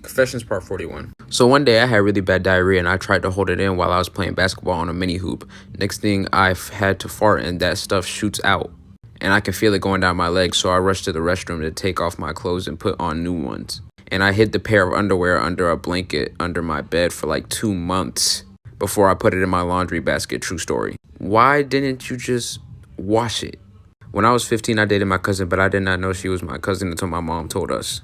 Confessions Part 41. So one day I had really bad diarrhea and I tried to hold it in while I was playing basketball on a mini hoop. Next thing I've had to fart and that stuff shoots out. And I can feel it going down my legs, so I rushed to the restroom to take off my clothes and put on new ones. And I hid the pair of underwear under a blanket under my bed for like 2 months before I put it in my laundry basket. True story. Why didn't you just wash it? When I was 15, I dated my cousin, but I did not know she was my cousin until my mom told us.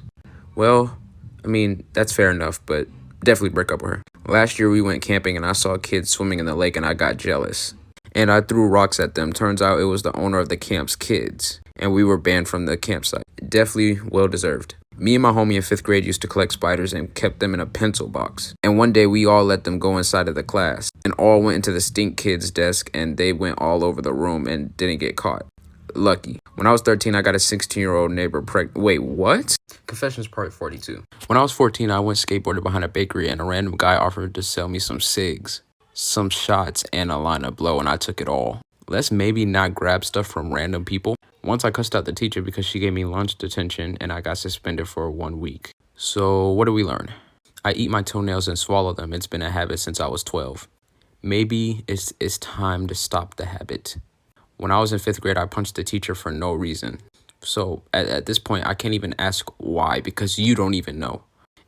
Well, I mean, that's fair enough, but definitely break up with her. Last year we went camping and I saw kids swimming in the lake and I got jealous. And I threw rocks at them. Turns out it was the owner of the camp's kids. And we were banned from the campsite. Definitely well deserved. Me and my homie in 5th grade used to collect spiders and kept them in a pencil box. And one day we all let them go inside of the class. And all went into the stink kid's desk and they went all over the room and didn't get caught. Lucky. When I was 13, I got a 16-year-old neighbor pregnant. Wait, what? Confessions Part 42. When I was 14, I went skateboarding behind a bakery and a random guy offered to sell me some cigs, some shots, and a line of blow, and I took it all. Let's maybe not grab stuff from random people. Once I cussed out the teacher because she gave me lunch detention and I got suspended for 1 week. So what do we learn? I eat my toenails and swallow them. It's been a habit since I was 12. Maybe it's time to stop the habit. When I was in 5th grade, I punched the teacher for no reason. So at this point, I can't even ask why because you don't even know.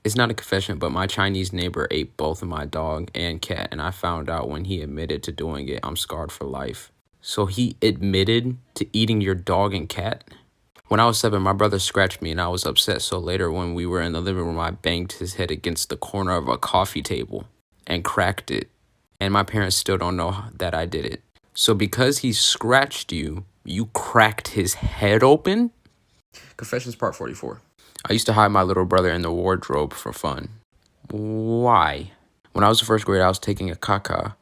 It's not a confession, but my Chinese neighbor ate both of my dog and cat, and I found out when he admitted to doing it. I'm scarred for life. So he admitted to eating your dog and cat? When I was 7, my brother scratched me and I was upset. So later when we were in the living room, I banged his head against the corner of a coffee table and cracked it. And my parents still don't know that I did it. So because he scratched you, you cracked his head open? Confessions Part 44. I used to hide my little brother in the wardrobe for fun. Why? When I was in 1st grade, I was taking a caca,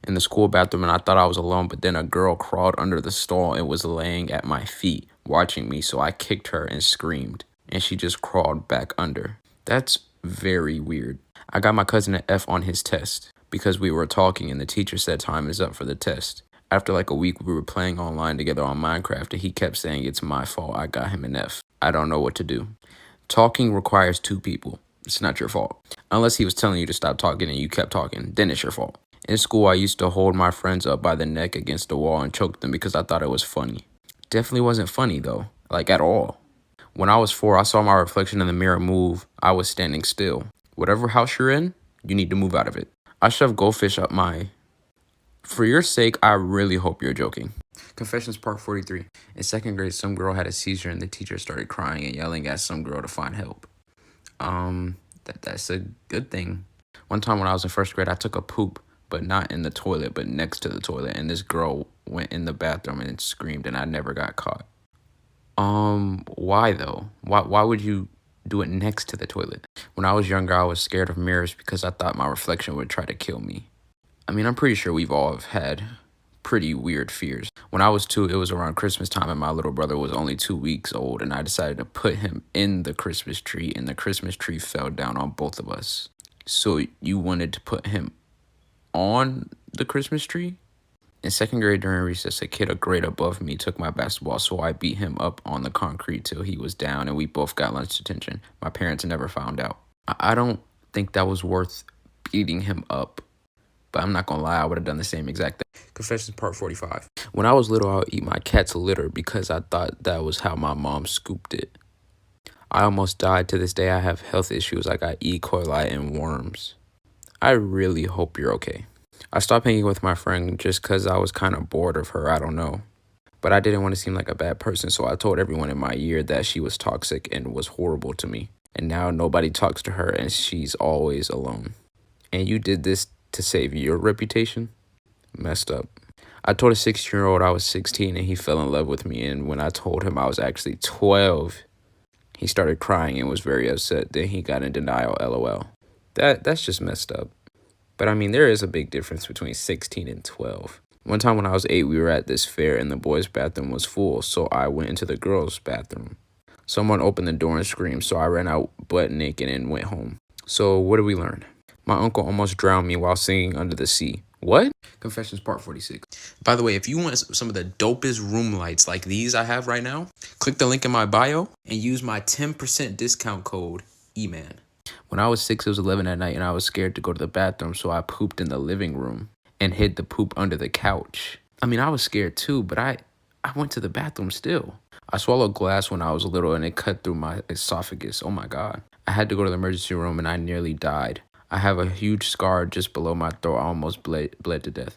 in the school bathroom, and I thought I was alone, but then a girl crawled under the stall and was laying at my feet, watching me, so I kicked her and screamed, and she just crawled back under. That's very weird. I got my cousin an F on his test because we were talking and the teacher said time is up for the test. After like a week, we were playing online together on Minecraft and he kept saying it's my fault I got him an F. I don't know what to do. Talking requires 2 people. It's not your fault. Unless he was telling you to stop talking and you kept talking, then it's your fault. In school, I used to hold my friends up by the neck against the wall and choke them because I thought it was funny. Definitely wasn't funny though, like at all. When I was 4, I saw my reflection in the mirror move. I was standing still. Whatever house you're in, you need to move out of it. I shoved goldfish up my... For your sake, I really hope you're joking. Confessions Part 43. In 2nd grade, some girl had a seizure and the teacher started crying and yelling at some girl to find help. That's a good thing. One time when I was in 1st grade, I took a poop, but not in the toilet, but next to the toilet. And this girl went in the bathroom and screamed and I never got caught. Why though? Why would you do it next to the toilet? When I was younger, I was scared of mirrors because I thought my reflection would try to kill me. I mean, I'm pretty sure we've all had pretty weird fears. When I was 2, it was around Christmas time and my little brother was only 2 weeks old and I decided to put him in the Christmas tree and the Christmas tree fell down on both of us. So you wanted to put him on the Christmas tree? In 2nd grade during recess, a kid a grade above me took my basketball, so I beat him up on the concrete till he was down and we both got lunch detention. My parents never found out. I don't think that was worth beating him up. But I'm not gonna lie, I would have done the same exact thing. Confessions Part 45. When I was little, I would eat my cat's litter because I thought that was how my mom scooped it. I almost died. To this day, I have health issues. I got E. coli and worms. I really hope you're okay. I stopped hanging with my friend just because I was kind of bored of her. I don't know. But I didn't want to seem like a bad person, so I told everyone in my year that she was toxic and was horrible to me. And now nobody talks to her and she's always alone. And you did this to save your reputation? Messed up. I told a 16-year-old I was 16 and he fell in love with me, and when I told him I was actually 12, he started crying and was very upset. Then he got in denial, LOL. That's just messed up. But I mean, there is a big difference between 16 and 12. One time when I was 8, we were at this fair and the boys' bathroom was full, so I went into the girls' bathroom. Someone opened the door and screamed, so I ran out butt naked and went home. So what did we learn? My uncle almost drowned me while singing Under the Sea. What? Confessions Part 46. By the way, if you want some of the dopest room lights like these I have right now, click the link in my bio and use my 10% discount code EMAN. When I was 6, it was 11 at night, and I was scared to go to the bathroom, so I pooped in the living room and hid the poop under the couch. I mean, I was scared too, but I went to the bathroom still. I swallowed glass when I was little, and it cut through my esophagus. Oh my God. I had to go to the emergency room, and I nearly died. I have a huge scar just below my throat. I almost bled to death.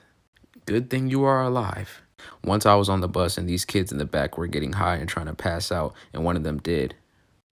Good thing you are alive. Once I was on the bus, and these kids in the back were getting high and trying to pass out, and one of them did.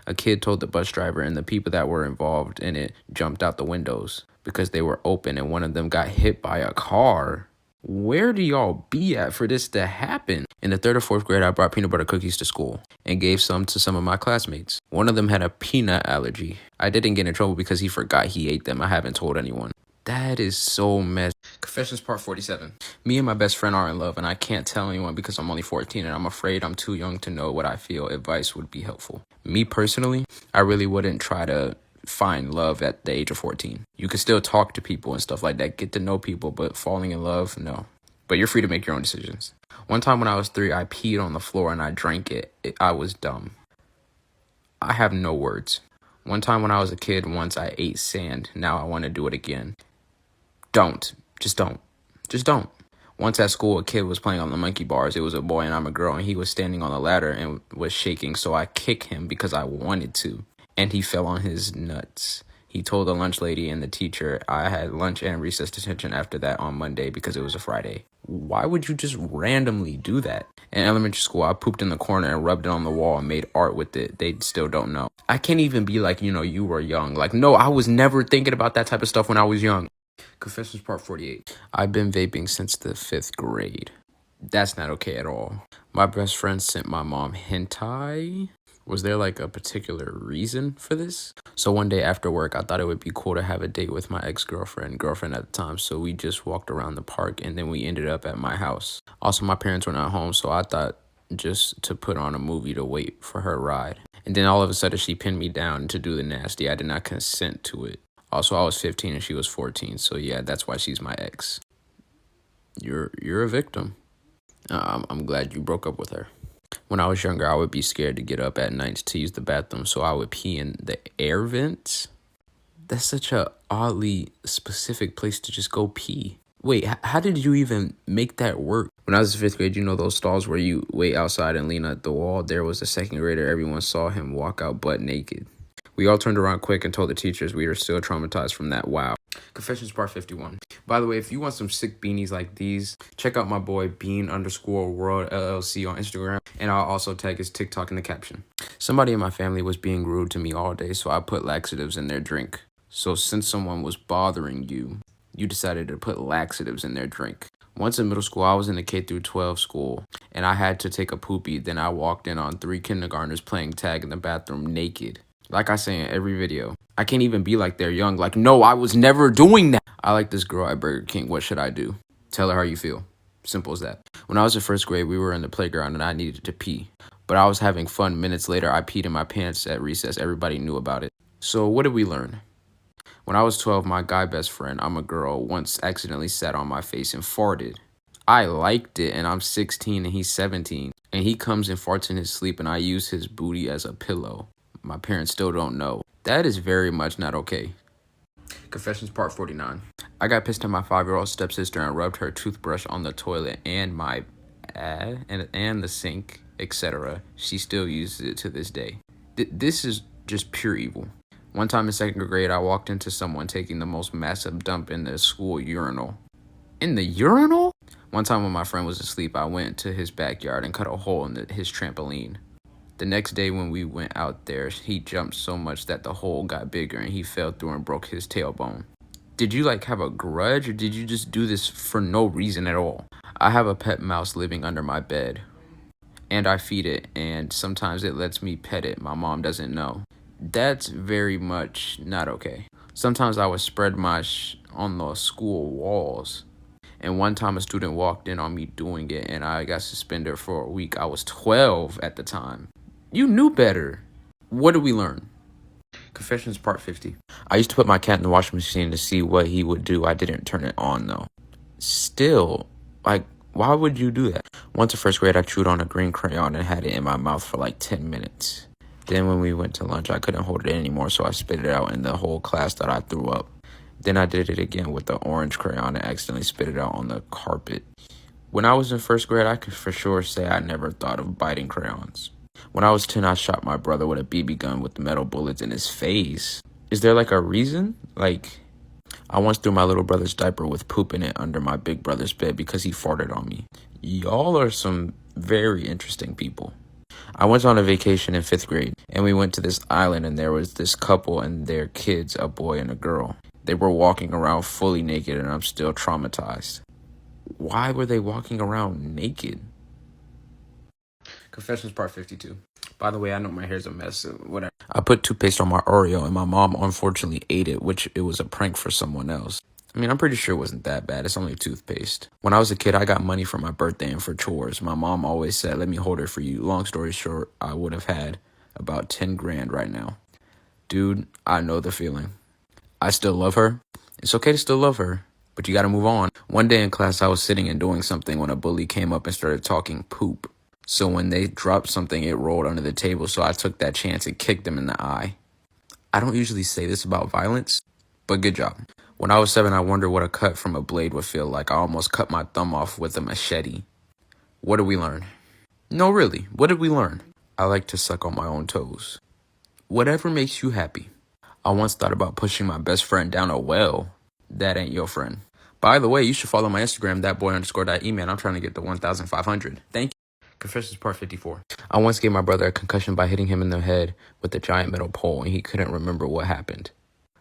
A kid told the bus driver, and the people that were involved in it jumped out the windows because they were open, and one of them got hit by a car. Where do y'all be at for this to happen? In the 3rd or 4th grade, I brought peanut butter cookies to school and gave some to some of my classmates. One of them had a peanut allergy. I didn't get in trouble because he forgot he ate them. I haven't told anyone. That is so messed. Confessions part 47. Me and my best friend are in love, and I can't tell anyone because I'm only 14 and I'm afraid I'm too young to know what I feel. Advice would be helpful. Me personally, I really wouldn't try to find love at the age of 14. You can still talk to people and stuff like that, get to know people, but falling in love, no. But you're free to make your own decisions. One time when I was 3, I peed on the floor and I drank it. I was dumb. I have no words. One time when I was a kid, once I ate sand. Now I want to do it again. Don't. Just don't. Just don't. Once at school, a kid was playing on the monkey bars. It was a boy and I'm a girl, and he was standing on the ladder and was shaking, so I kicked him because I wanted to, and he fell on his nuts. He told the lunch lady and the teacher. I had lunch and recess detention after that on Monday because it was a Friday. Why would you just randomly do that? In elementary school, I pooped in the corner and rubbed it on the wall and made art with it. They still don't know. I can't even be like, you were young. Like, no, I was never thinking about that type of stuff when I was young. Confessions part 48. I've been vaping since the 5th grade. That's not okay at all. My best friend sent my mom hentai. Was there like a particular reason for this? So one day after work, I thought it would be cool to have a date with my girlfriend at the time. So we just walked around the park, and then we ended up at my house. Also, my parents were not home, so I thought just to put on a movie to wait for her ride. And then all of a sudden she pinned me down to do the nasty. I did not consent to it. Also, I was 15 and she was 14, so yeah, that's why she's my ex. You're a victim. I'm glad you broke up with her. When I was younger, I would be scared to get up at night to use the bathroom, so I would pee in the air vents. That's such a oddly specific place to just go pee. Wait, how did you even make that work? When I was in 5th grade, those stalls where you wait outside and lean at the wall? There was a 2nd grader. Everyone saw him walk out butt naked. We all turned around quick and told the teachers. We were still traumatized from that. Wow. Confessions part 51. By the way, if you want some sick beanies like these, check out my boy Bean_World LLC on Instagram, and I'll also tag his TikTok in the caption. Somebody in my family was being rude to me all day, so I put laxatives in their drink. So since someone was bothering you, you decided to put laxatives in their drink. Once in middle school, I was in a K-12 school, and I had to take a poopy. Then I walked in on 3 kindergartners playing tag in the bathroom naked. Like I say in every video, I can't even be like they're young. Like, no, I was never doing that. I like this girl at Burger King. What should I do? Tell her how you feel. Simple as that. When I was in 1st grade, we were in the playground and I needed to pee. But I was having fun. Minutes later, I peed in my pants at recess. Everybody knew about it. So what did we learn? When I was 12, my guy best friend, I'm a girl, once accidentally sat on my face and farted. I liked it, and I'm 16 and he's 17. And he comes and farts in his sleep, and I use his booty as a pillow. My parents still don't know. That is very much not okay. Confessions part 49. I got pissed at my 5-year-old stepsister and rubbed her toothbrush on the toilet and my and the sink, etc. She still uses it to this day. This is just pure evil. One time in 2nd grade, I walked into someone taking the most massive dump in the school urinal. In the urinal? One time when my friend was asleep, I went to his backyard and cut a hole in his trampoline. The next day when we went out there, he jumped so much that the hole got bigger and he fell through and broke his tailbone. Did you have a grudge, or did you just do this for no reason at all? I have a pet mouse living under my bed, and I feed it, and sometimes it lets me pet it. My mom doesn't know. That's very much not okay. Sometimes I would spread my on the school walls. And one time a student walked in on me doing it, and I got suspended for a week. I was 12 at the time. You knew better. What did we learn? Confessions part 50. I used to put my cat in the washing machine to see what he would do. I didn't turn it on though. Still, why would you do that? Once in 1st grade, I chewed on a green crayon and had it in my mouth for 10 minutes. Then when we went to lunch, I couldn't hold it in anymore, so I spit it out and the whole class thought I threw up. Then I did it again with the orange crayon and accidentally spit it out on the carpet. When I was in first grade, I could for sure say I never thought of biting crayons. When I was 10, I shot my brother with a BB gun with metal bullets in his face. Is there like a reason? Like, I once threw my little brother's diaper with poop in it under my big brother's bed because he farted on me. Y'all are some very interesting people. I went on a vacation in 5th grade, and we went to this island, and there was this couple and their kids, a boy and a girl. They were walking around fully naked, and I'm still traumatized. Why were they walking around naked? Confessions part 52. By the way, I know my hair's a mess, so whatever. I put toothpaste on my Oreo, and my mom unfortunately ate it, which it was a prank for someone else. I mean, I'm pretty sure it wasn't that bad. It's only toothpaste. When I was a kid, I got money for my birthday and for chores. My mom always said, let me hold it for you. Long story short, I would have had about 10 grand right now. Dude, I know the feeling. I still love her. It's okay to still love her, but you gotta move on. One day in class, I was sitting and doing something when a bully came up and started talking poop. So when they dropped something, it rolled under the table, so I took that chance and kicked him in the eye. I don't usually say this about violence, but good job. When I was 7, I wondered what a cut from a blade would feel like. I almost cut my thumb off with a machete. What did we learn? No, really, what did we learn? I like to suck on my own toes. Whatever makes you happy. I once thought about pushing my best friend down a well. That ain't your friend. By the way, you should follow my Instagram, thatboy_.eman. I'm trying to get to 1,500. Thank you. Confessions part 54. I once gave my brother a concussion by hitting him in the head with a giant metal pole, and he couldn't remember what happened.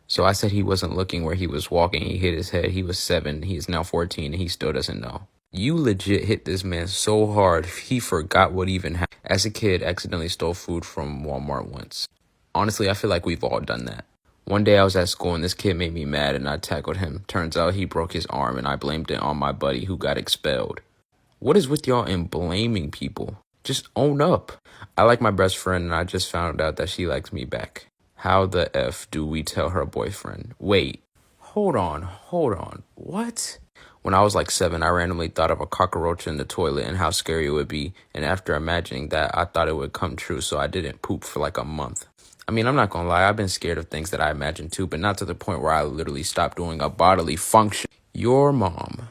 So I said he wasn't looking where he was walking. He hit his head. He was 7. He is now 14, and he still doesn't know. You legit hit this man so hard, he forgot what even happened. As a kid, accidentally stole food from Walmart once. Honestly, I feel like we've all done that. One day I was at school and this kid made me mad and I tackled him. Turns out he broke his arm and I blamed it on my buddy who got expelled. What is with y'all and blaming people? Just own up. I like my best friend and I just found out that she likes me back. How the F do we tell her boyfriend? Wait, hold on. What? When I was like 7, I randomly thought of a cockroach in the toilet and how scary it would be. And after imagining that, I thought it would come true, so I didn't poop for like a month. I mean, I'm not gonna lie, I've been scared of things that I imagined too, but not to the point where I literally stopped doing a bodily function. Your mom.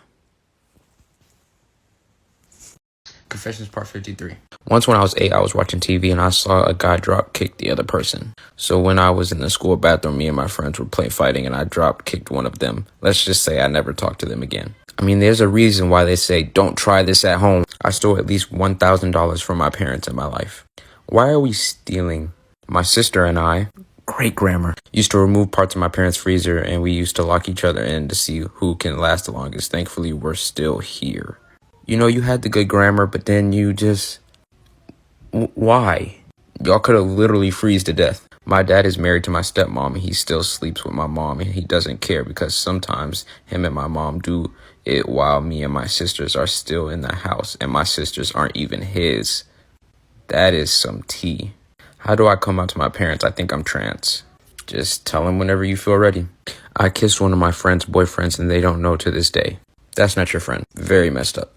Confessions part 53. Once when I was 8, I was watching TV and I saw a guy drop kick the other person. So when I was in the school bathroom, me and my friends were fighting and I drop kicked one of them. Let's just say I never talked to them again. I mean, there's a reason why they say don't try this at home. I stole at least $1,000 from my parents in my life. Why are we stealing? My sister and I, great grammar, used to remove parts of my parents' freezer and we used to lock each other in to see who can last the longest. Thankfully, we're still here. You know, you had the good grammar, but then you just... Why? Y'all could have literally freeze to death. My dad is married to my stepmom and he still sleeps with my mom and he doesn't care because sometimes him and my mom do it while me and my sisters are still in the house and my sisters aren't even his. That is some tea. How do I come out to my parents? I think I'm trans. Just tell them whenever you feel ready. I kissed one of my friend's boyfriends and they don't know to this day. That's not your friend. Very messed up.